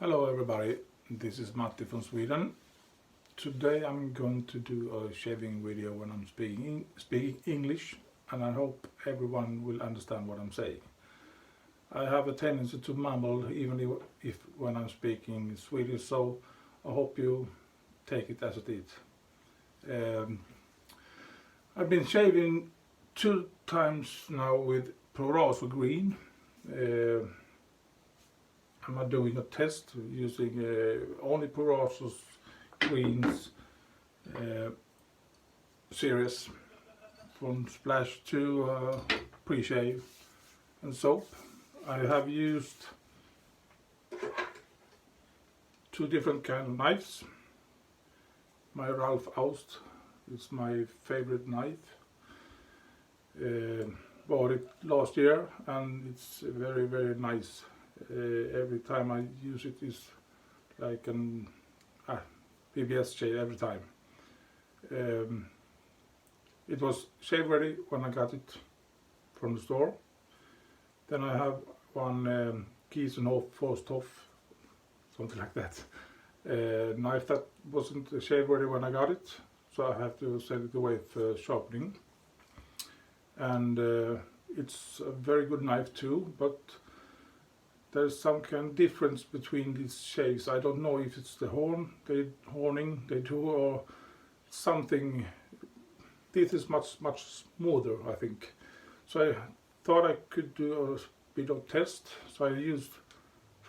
Hello everybody, this is Matti from Sweden. Today I'm going to do a shaving video when I'm speaking English, and I hope everyone will understand what I'm saying. I have a tendency to mumble even if when I'm speaking Swedish, so I hope you take it as it is. I've been shaving 2 times now with Proraso green. I'm doing a test using only Proraso's greens series, from splash to pre-shave and soap. I have used 2 different kind of knives. My Ralph Aust is my favorite knife. Bought it last year and it's very nice. Every time I use it is like an PBS shave every time. It was shave ready when I got it from the store. Then I have one Kiesenhof Forsthoff, something like that, knife that wasn't shave ready when I got it, so I have to send it away for sharpening. And it's a very good knife too, but there's some kind of difference between these shaves. I don't know if it's the horning they do or something. This is much smoother, I think. So I thought I could do a bit of test. So I used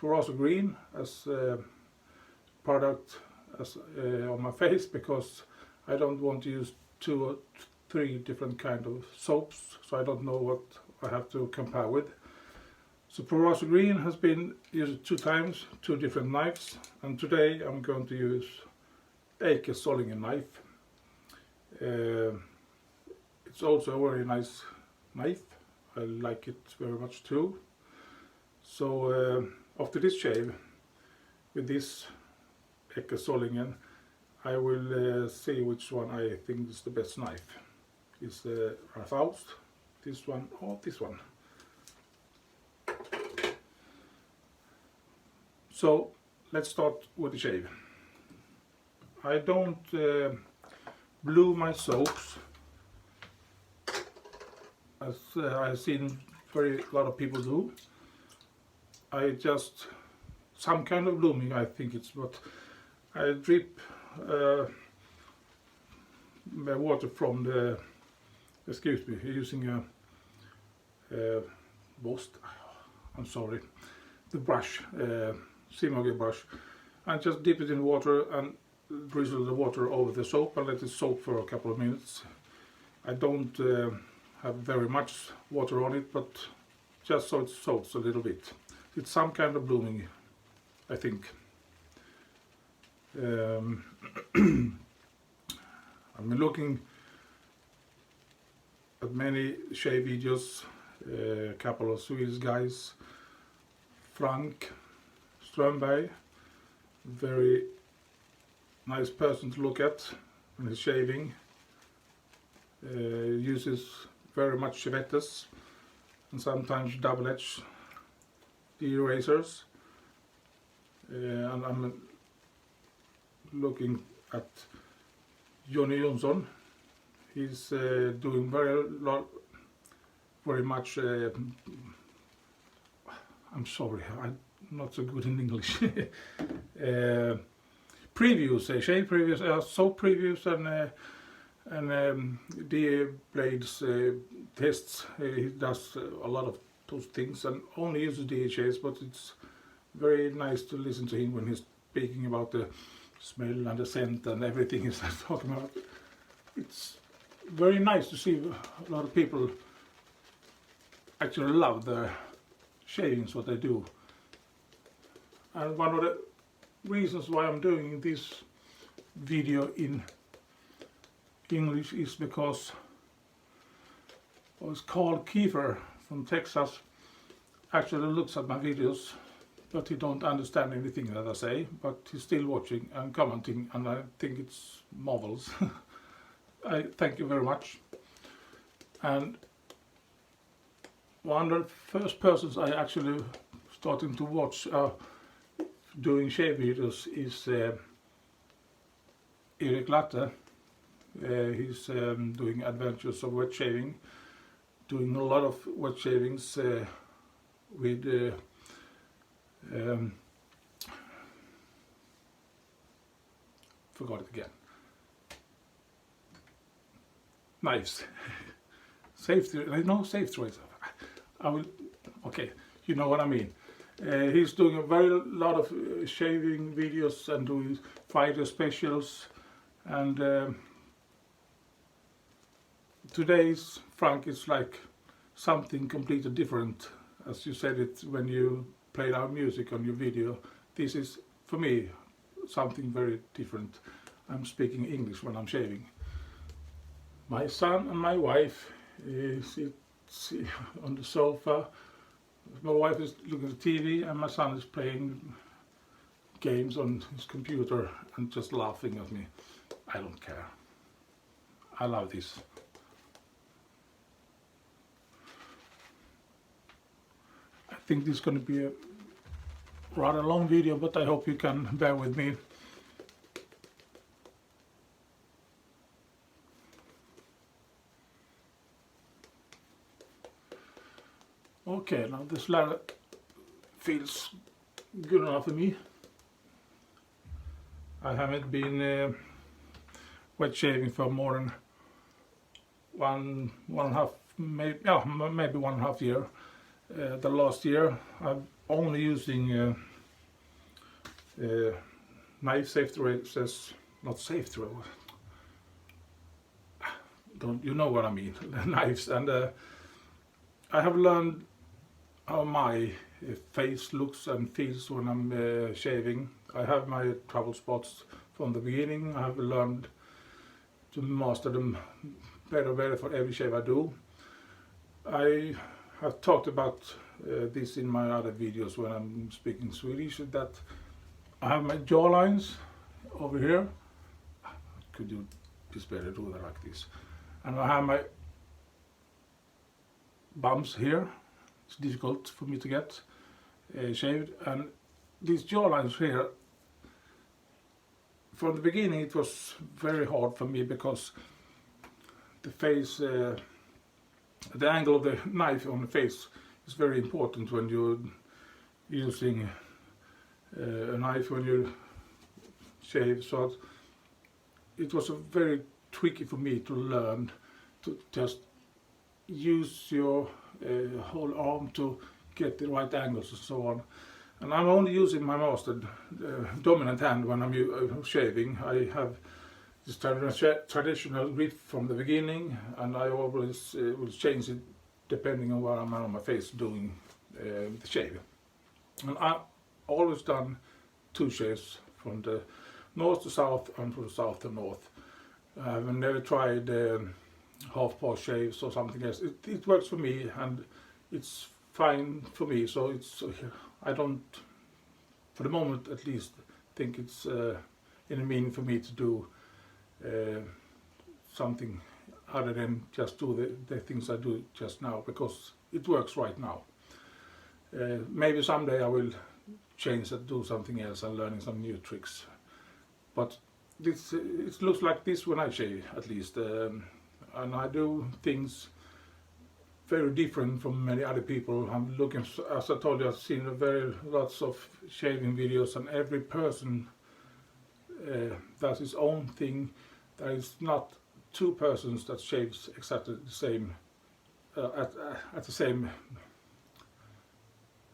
Proraso green as a product on my face, because I don't want to use 2 or 3 different kind of soaps, so I don't know what I have to compare with. So Proraso green has been used 2 times, 2 different knives, and today I'm going to use Eicker solingen knife. It's also a very nice knife. I like it very much too. So after this shave with this Eicker solingen, I will see which one I think is the best knife. Is the Ralph Aust, this one or this one. So let's start with the shave. I don't blue my soaps, as I've seen a lot of people do. I just, some kind of blooming I think it's, but I drip water from the, excuse me, using a I'm sorry, the brush, Simage brush, and just dip it in water and drizzle the water over the soap and let it soak for a couple of minutes. I don't have very much water on it, but just so it soaks a little bit. It's some kind of blooming, I think. I'm looking at many shave videos, a couple of Swedish guys, Frank Strömberg, very nice person to look at when he's shaving. Uses very much chivettes and sometimes double-edged erasers. And I'm looking at Johnny Jonsson. He's doing very much. I'm sorry, I'm not so good in English. Previews, shave previews, soap previews, and the blades tests. He does a lot of those things and only uses DHAs, but it's very nice to listen to him when he's speaking about the smell and the scent and everything he's talking about. It's very nice to see a lot of people actually love their shavings, what they do. And one of the reasons why I'm doing this video in English is because it's called Kiefer from Texas actually looks at my videos, but he don't understand anything that I say, but he's still watching and commenting, and I think it's marvelous. I thank you very much. And one of the first persons I actually starting to watch doing shave videos is Erik Latte. He's doing adventures of wet shaving, doing a lot of wet shavings with forgot it again. Knives. Safety, no safety rates. I will, okay, you know what I mean. He's doing a very lot of shaving videos and doing fighter specials, and today's Frank is like something completely different. As you said it when you played our music on your video, this is for me something very different. I'm speaking English when I'm shaving. My son and my wife sit on the sofa. My wife is looking at the TV and my son is playing games on his computer and just laughing at me. I don't care. I love this. I think this is going to be a rather long video, but I hope you can bear with me. Okay, now this ladder feels good enough for me. I haven't been wet shaving for more than one and a half, maybe 1.5 years. The last year I'm only using knife safety razors, not safety razors. Don't you know what I mean? Knives, and I have learned how my face looks and feels when I'm shaving. I have my trouble spots from the beginning. I have learned to master them better for every shave I do. I have talked about this in my other videos when I'm speaking Swedish, that I have my jawlines over here. Could you just better do that like this? And I have my bumps here. It's difficult for me to get shaved, and these jawlines here, from the beginning it was very hard for me because the face, the angle of the knife on the face is very important when you're using a knife when you shave. So it was very tricky for me to learn to just use your whole arm to get the right angles and so on. And I'm only using my mastered dominant hand when I'm shaving. I have this traditional grip from the beginning, and I always will change it depending on where I'm on my face doing the shave. And I've always done 2 shaves, from the north to south and from the south to north. I've never tried half paw shaves or something else. It works for me and it's fine for me, so it's I don't, for the moment at least, think it's any meaning for me to do something other than just do the things I do just now, because it works right now. Maybe someday I will change and do something else and learning some new tricks, but this, it looks like this when I shave, at least, and I do things very different from many other people. I'm looking, as I told you, I've seen lots of shaving videos, and every person does his own thing. There is not 2 persons that shaves exactly the same, at the same,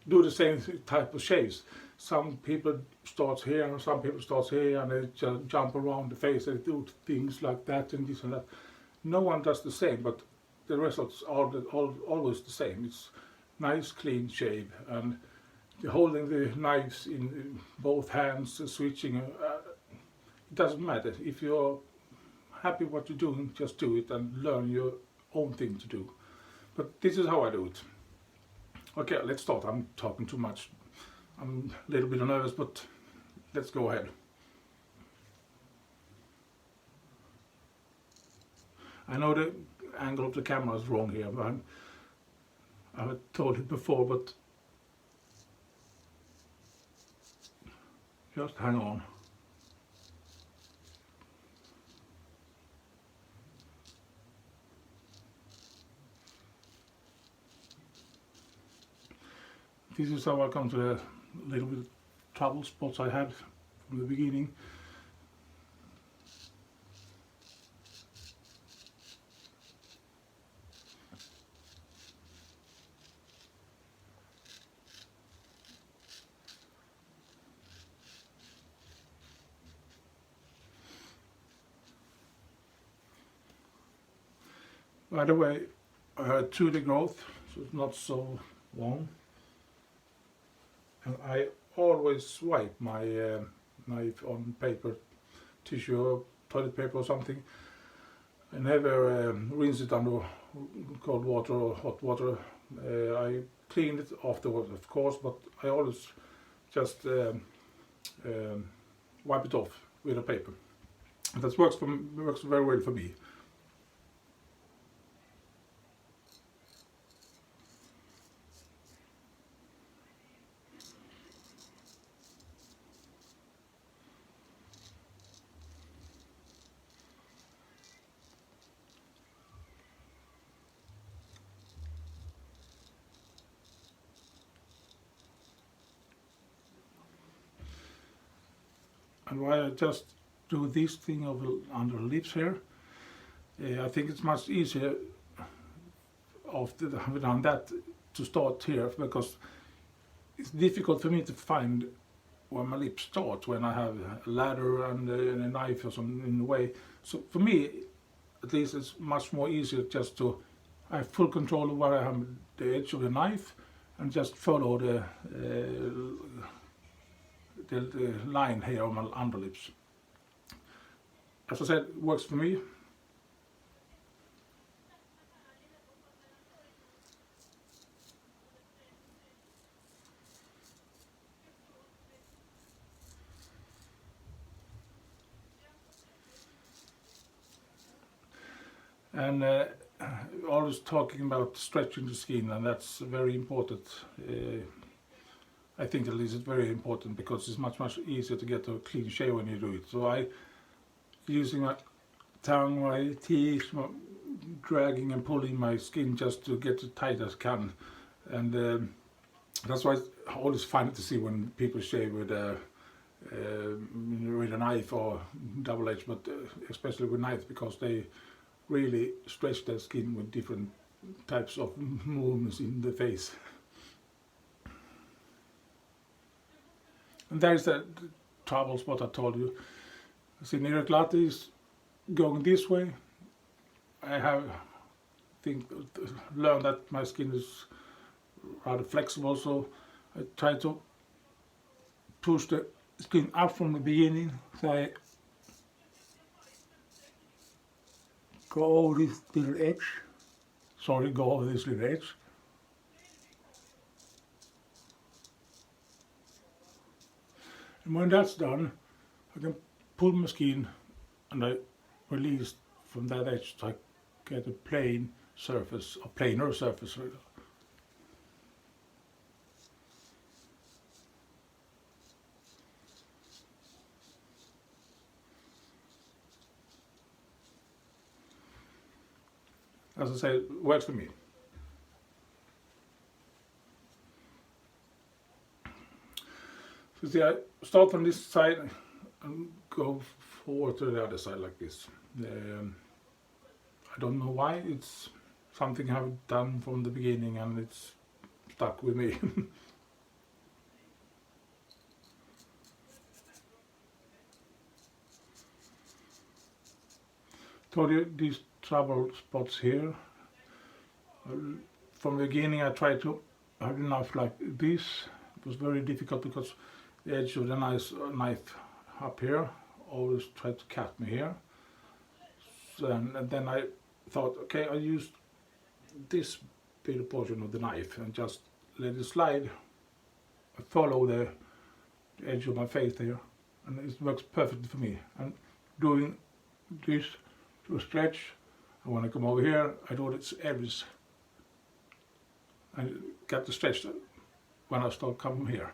do the same type of shaves. Some people start here and some people start here, and they just jump around the face and do things like that and this and that. No one does the same, but the results are always the same. It's nice clean shave, and holding the knives in both hands, switching, it doesn't matter. If you're happy what you're doing, just do it and learn your own thing to do. But this is how I do it. Okay, let's start. I'm talking too much. I'm a little bit nervous, but let's go ahead. I know the angle of the camera is wrong here, but I've told it before, but Just hang on. This is how I come to the little bit trouble spots I had from the beginning. By the way, I had 2D growth, so it's not so long. And I always wipe my knife on paper, tissue, or toilet paper or something. I never rinse it under cold water or hot water. I clean it afterwards, of course, but I always just wipe it off with a paper. That works very well for me. And why I just do this thing under the lips here, I think it's much easier after having done that to start here, because it's difficult for me to find where my lips start when I have a ladder and a knife or something in the way. So for me, at least, it's much more easier just to have full control of where I have the edge of the knife and just follow the line here on my underlips. As I said, it works for me. And always talking about stretching the skin, and that's very important. I think at least it's very important because it's much easier to get a clean shave when you do it. So I using my tongue, my teeth, dragging and pulling my skin just to get it tight as I can. And that's why I always find it to see when people shave with a knife or double edge, but especially with knife, because they really stretch their skin with different types of movements in the face. And there is the trouble spot I told you. See, near latte is going this way. I have learned that my skin is rather flexible, so I try to push the skin up from the beginning. So I go over this little edge. Go over this little edge. And when that's done, I can pull my skin and I release from that edge so I get a plain surface, a plainer surface. As I say, it works for me. So see, I start from this side and go forward to the other side like this. I don't know why, it's something I've done from the beginning and it's stuck with me. Told you these trouble spots here. From the beginning I tried to have the knife like this. It was very difficult because the edge of the knife up here always tried to cut me here. So, and then I thought, okay, I'll use this bit portion of the knife and just let it slide. I follow the edge of my face there, and it works perfectly for me. And doing this to stretch, and when I come over here, I do this edges and get the stretch when I start coming here.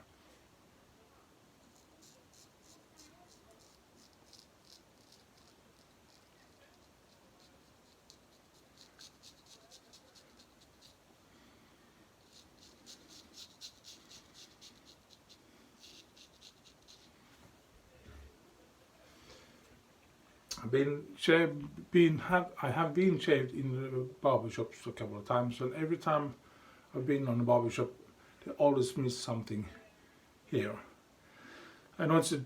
I have been shaved in the barbershops a couple of times, and every time I've been on a barbershop, they always miss something here. I know it's a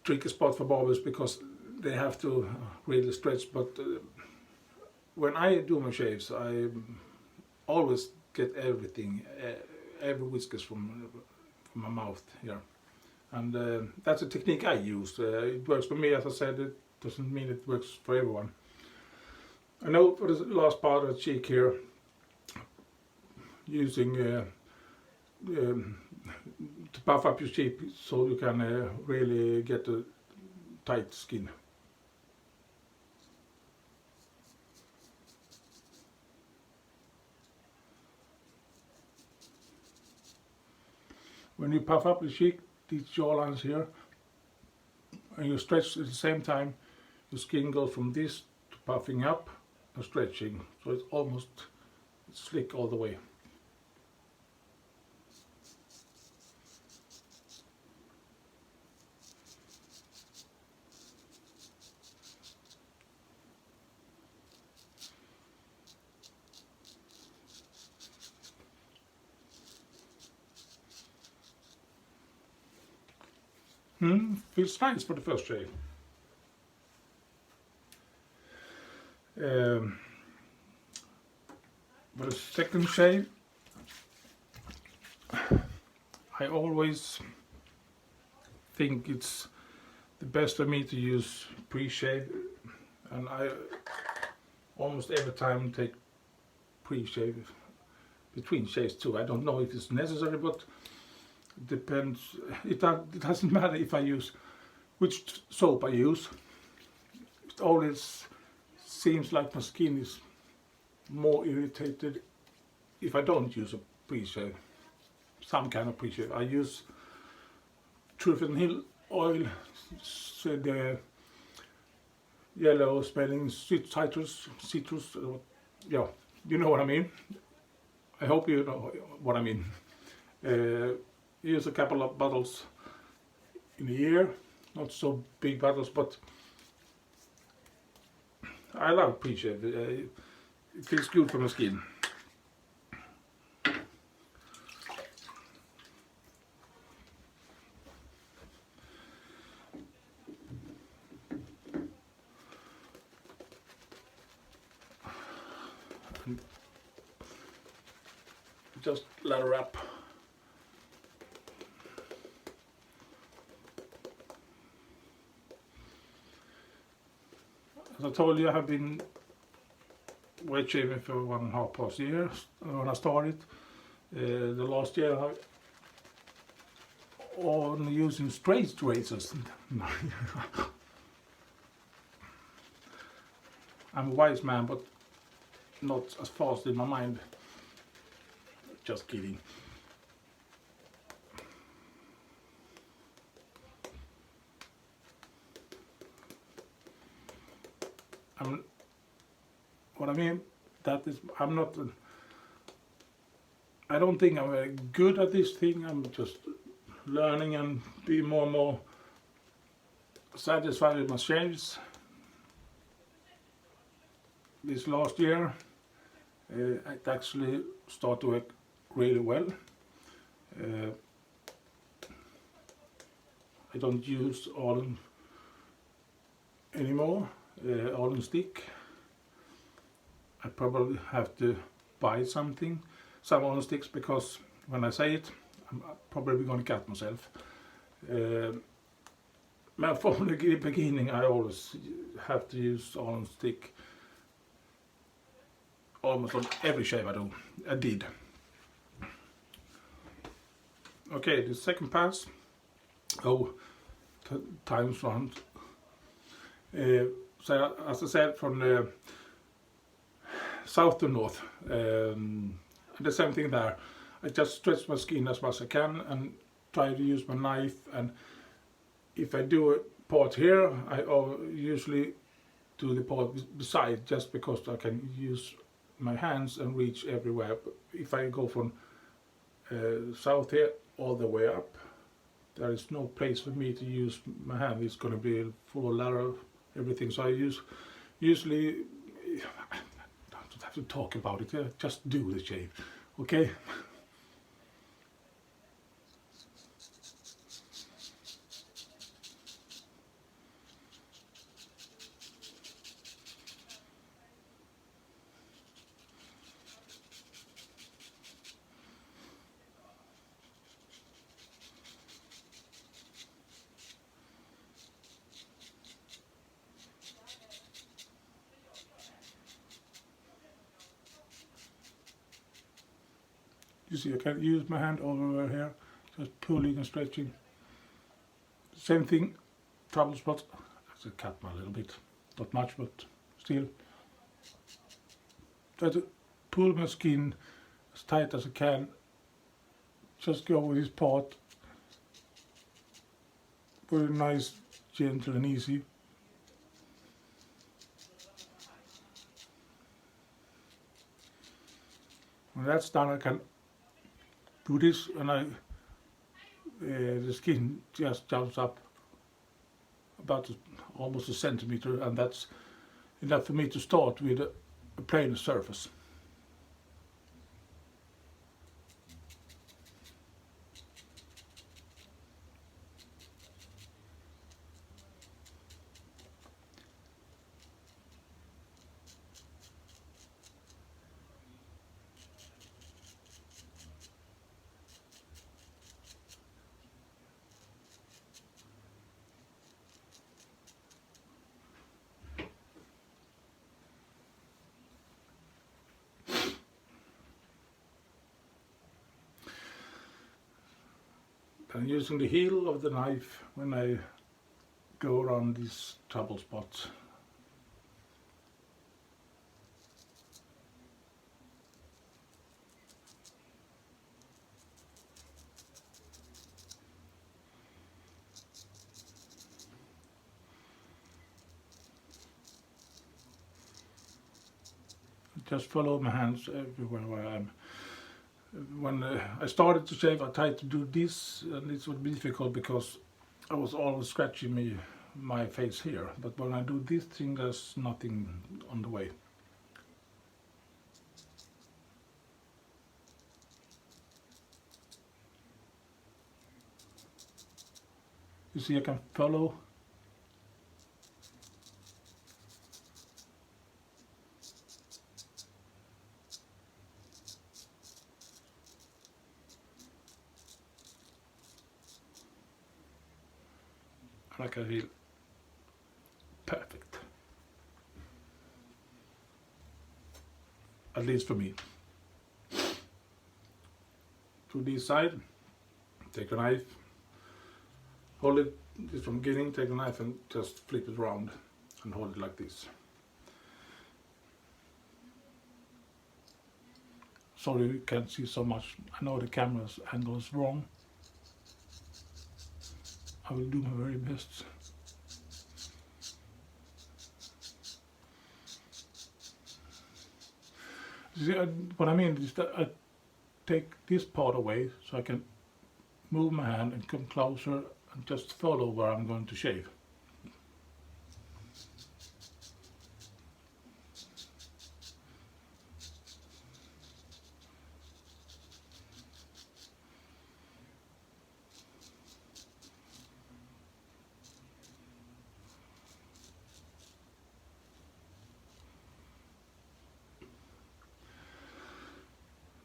tricky spot for barbers because they have to really stretch, but when I do my shaves, I always get everything, every whiskers from my mouth here. And that's a technique I use. It works for me, as I said. It doesn't mean it works for everyone. I know for the last part of the cheek here, using to puff up your cheek so you can really get a tight skin. When you puff up the cheek, these jawlines here, and you stretch at the same time, your skin goes from this to puffing up and stretching, so it's almost slick all the way. Feels nice for the first shave. For the second shave, I always think it's the best for me to use pre-shave, and I almost every time take pre-shave between shaves too. I don't know if it's necessary, but it depends. It doesn't matter if I use which soap I use. It always seems like my skin is more irritated if I don't use a pre-shave, some kind of pre-shave. I use Truth and Hill oil, so the yellow smelling citrus, yeah, you know what I mean. I hope you know what I mean. Use a couple of bottles in a year, not so big bottles, but I love pre-shave. It feels good for my skin. Just lather up. As I told you, I have been weight shaving for 1.5 plus years when I started. The last year I only using straight razors. I'm a wise man, but not as fast in my mind. Just kidding. What I mean, that is, I don't think I'm very good at this thing. I'm just learning and being more and more satisfied with my shaves. This last year, it actually started to work really well. I don't use alum anymore, alum stick. I probably have to buy some alum sticks, because when I say it, I'm probably going to cut myself. But from the beginning, I always have to use alum stick almost on every shave I did. Okay, the second pass. Time's run. So as I said, from the south to north, the same thing there. I just stretch my skin as much as I can and try to use my knife. And if I do a part here, I usually do the part beside, just because I can use my hands and reach everywhere. But if I go from south here all the way up, there is no place for me to use my hand. It's going to be full of lather everything. So I usually don't have to talk about it. Just do the shave, okay? You see, I can use my hand over here, just pulling and stretching. Same thing, trouble spots. I should cut my little bit, not much, but still. Try to pull my skin as tight as I can. Just go with this part. Very nice, gentle and easy. When that's done, I can do this, and the skin just jumps up about almost a centimeter, and that's enough for me to start with a plain surface. I'm using the heel of the knife when I go around these trouble spots. Just follow my hands everywhere where I am. When I started to shave, I tried to do this, and it was difficult because I was always scratching my face here. But when I do this thing, there's nothing on the way. You see, I can follow. And I can feel perfect. At least for me. To this side, take a knife, hold it from the beginning, take the knife and just flip it around and hold it like this. Sorry you can't see so much. I know the camera's angle is wrong. I will do my very best. See, what I mean is that I take this part away so I can move my hand and come closer and just follow where I'm going to shave.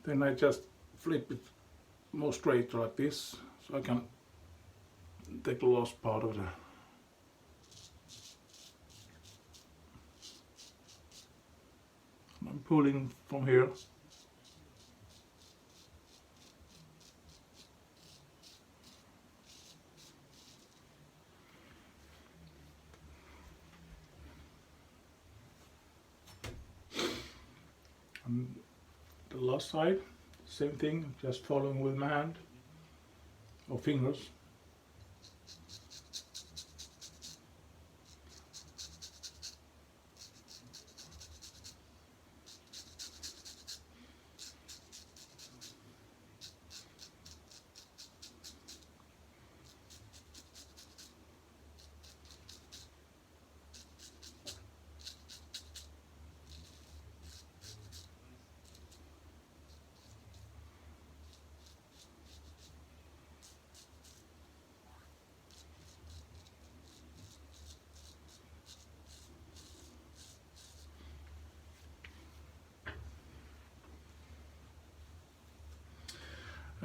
Then I just flip it more straight like this, so I can take the last part of the I'm pulling from here. And the last side, same thing, just following with my hand or fingers.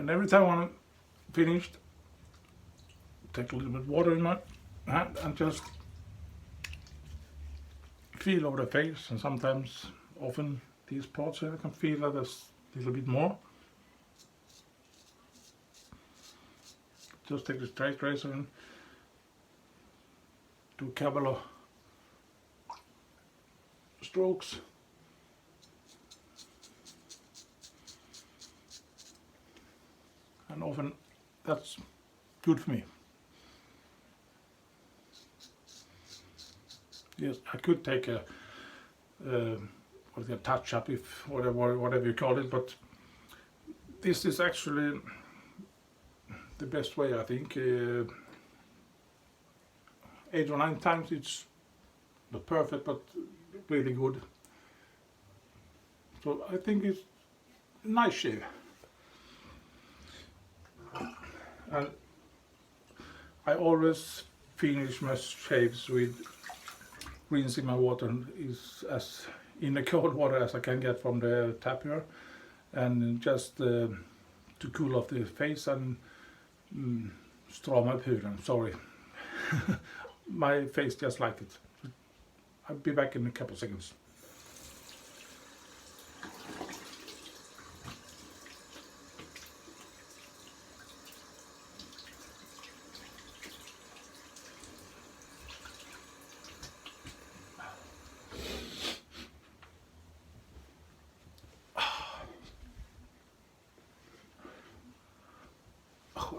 And every time I'm finished, take a little bit of water in my hand and just feel over the face, and sometimes, often, these parts here I can feel that there's a little bit more. Just take the straight razor and do a couple of strokes. And often that's good for me. Yes, I could take a touch up, if whatever you call it, but this is actually the best way, I think. 8 or 9 times it's not perfect, but really good. So I think it's a nice shave. And I always finish my shaves with rinsing my water is as in the cold water as I can get from the tap here, and just to cool off the face and strama upp huden. Sorry, my face just like it. I'll be back in a couple of seconds.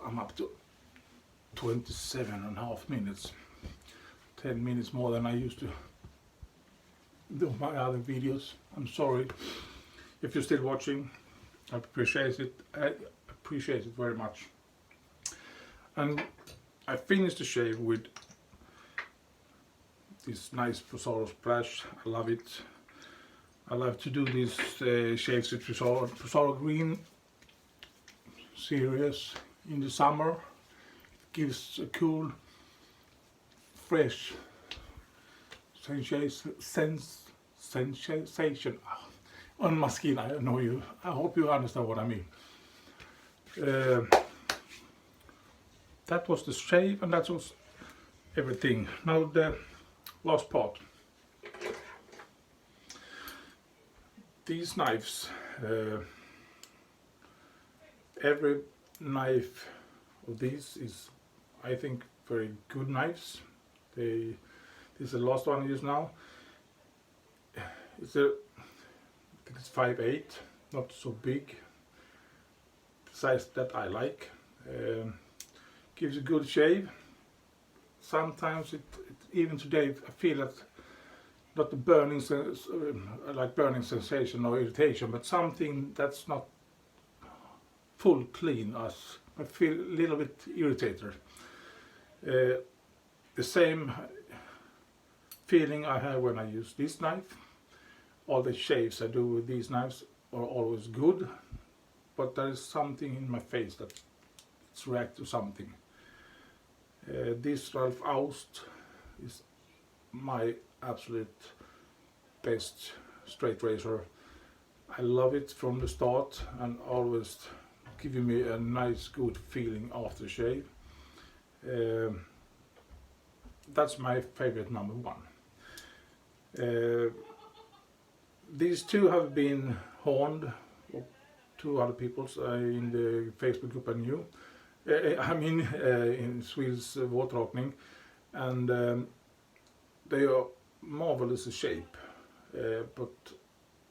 I'm up to 27.5 minutes, 10 minutes more than I used to do my other videos. I'm sorry if you're still watching. I appreciate it. I appreciate it very much. And I finished the shave with this nice Proraso splash. I love it. I love to do these shaves with Proraso green series in the summer. It gives a cool, fresh sensation on my skin. I know you. I hope you understand what I mean. That was the shave, and that was everything. Now the last part. These knives. Every knife of these is, I think, very good knives. This is the last one I use now. It's I think it's 5/8, not so big. Size that I like. Gives a good shave. Sometimes even today I feel that not the burning sensation or irritation, but something that's not full clean, as I feel a little bit irritated. The same feeling I have when I use this knife. All the shaves I do with these knives are always good, but there is something in my face that it's react to something. This Ralph Aust is my absolute best straight razor. I love it from the start and always giving me a nice good feeling after the shave. That's my favorite number one. These two have been horned, two other people in the Facebook group I knew. In Sweden's våtrakning, and they are marvelous shape, but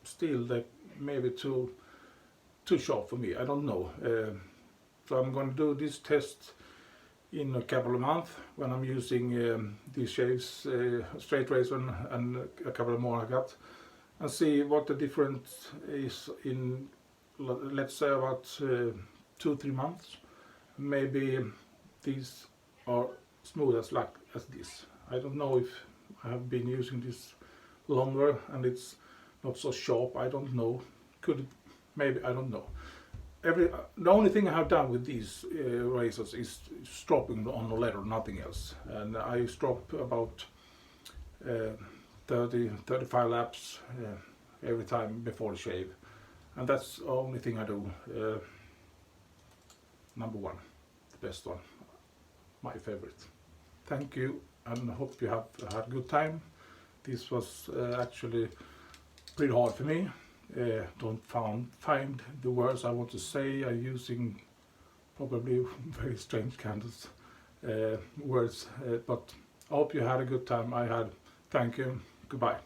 still they maybe too sharp for me. I don't know. So I'm going to do this test in a couple of months when I'm using these shaves, straight razor and a couple of more I got, and see what the difference is in, let's say, about 2-3 months. Maybe these are smooth as this. I don't know if I have been using this longer and it's not so sharp. I don't know. Could it, maybe, I don't know. The only thing I have done with these razors is stropping on the leather, nothing else. And I strop about 30-35 laps every time before the shave. And that's the only thing I do. number one, the best one, my favorite. Thank you, and I hope you have had a good time. This was actually pretty hard for me. Don't find the words I want to say. I'm using probably very strange kind of words, but I hope you had a good time. I had. Thank you. Goodbye.